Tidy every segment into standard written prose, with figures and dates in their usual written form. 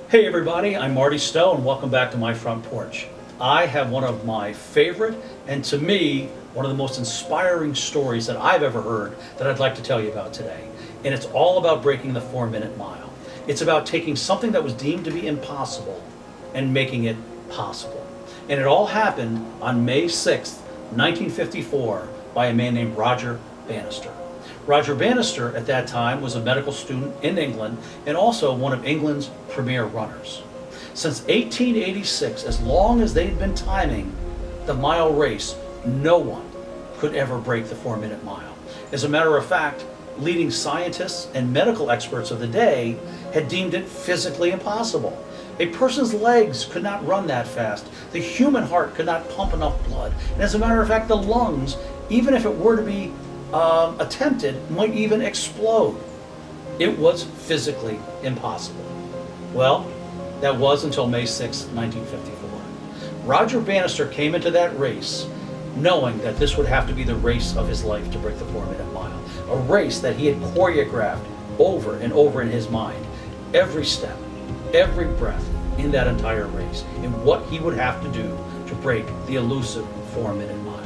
Hey everybody, I'm Marty Stowe and welcome back to My Front Porch. I have one of my favorite and to me one of the most inspiring stories that I've ever heard that I'd like to tell you about today. And it's all about breaking the 4-minute mile. It's about taking something that was deemed to be impossible and making it possible. And it all happened on May 6th, 1954 by a man named Roger Bannister. Roger Bannister at that time was a medical student in England and also one of England's premier runners. Since 1886, as long as they'd been timing the mile race, no one could ever break the 4-minute mile. As a matter of fact, leading scientists and medical experts of the day had deemed it physically impossible. A person's legs could not run that fast. The human heart could not pump enough blood. And as a matter of fact, the lungs, even if it were to be attempted, might even explode. It was physically impossible. Well, that was until May 6, 1954. Roger Bannister came into that race knowing that this would have to be the race of his life to break the 4-minute mile. A race that he had choreographed over and over in his mind. Every step, every breath in that entire race, and what he would have to do to break the elusive 4-minute mile.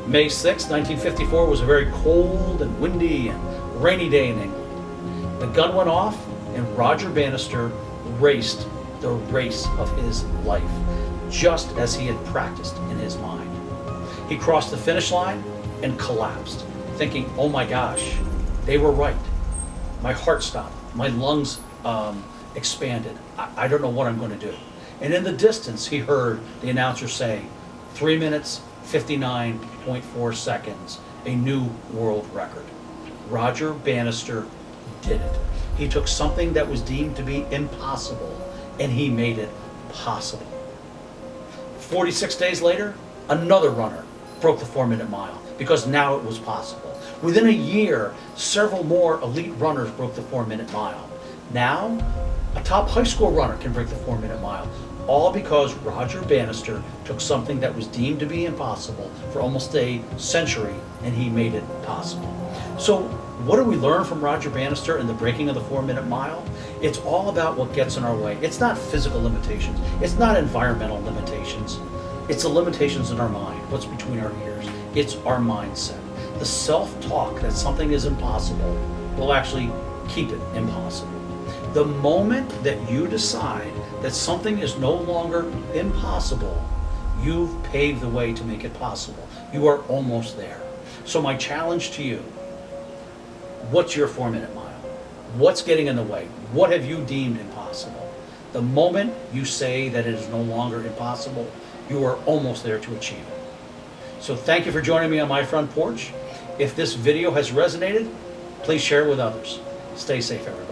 May 6, 1954 was a very cold and windy and rainy day in England. The gun went off and Roger Bannister raced the race of his life, just as he had practiced in his mind. He crossed the finish line and collapsed, thinking, oh my gosh, they were right. My heart stopped, my lungs expanded. I don't know what I'm going to do. And in the distance, he heard the announcer say, 3 minutes, 59.4 seconds, a new world record. Roger Bannister did it. He took something that was deemed to be impossible and he made it possible. 46 days later, another runner broke the 4-minute mile because now it was possible. Within a year, several more elite runners broke the 4-minute mile. Now, a top high school runner can break the 4-minute mile. All because Roger Bannister took something that was deemed to be impossible for almost a century and he made it possible. So what do we learn from Roger Bannister in the breaking of the 4-minute mile? It's all about what gets in our way. It's not physical limitations. It's not environmental limitations. It's the limitations in our mind, what's between our ears. It's our mindset. The self-talk that something is impossible will actually keep it impossible. The moment that you decide that something is no longer impossible, you've paved the way to make it possible. You are almost there. So my challenge to you, what's your 4-minute mile? What's getting in the way? What have you deemed impossible? The moment you say that it is no longer impossible, you are almost there to achieve it. So thank you for joining me on My Front Porch. If this video has resonated, please share it with others. Stay safe, everybody.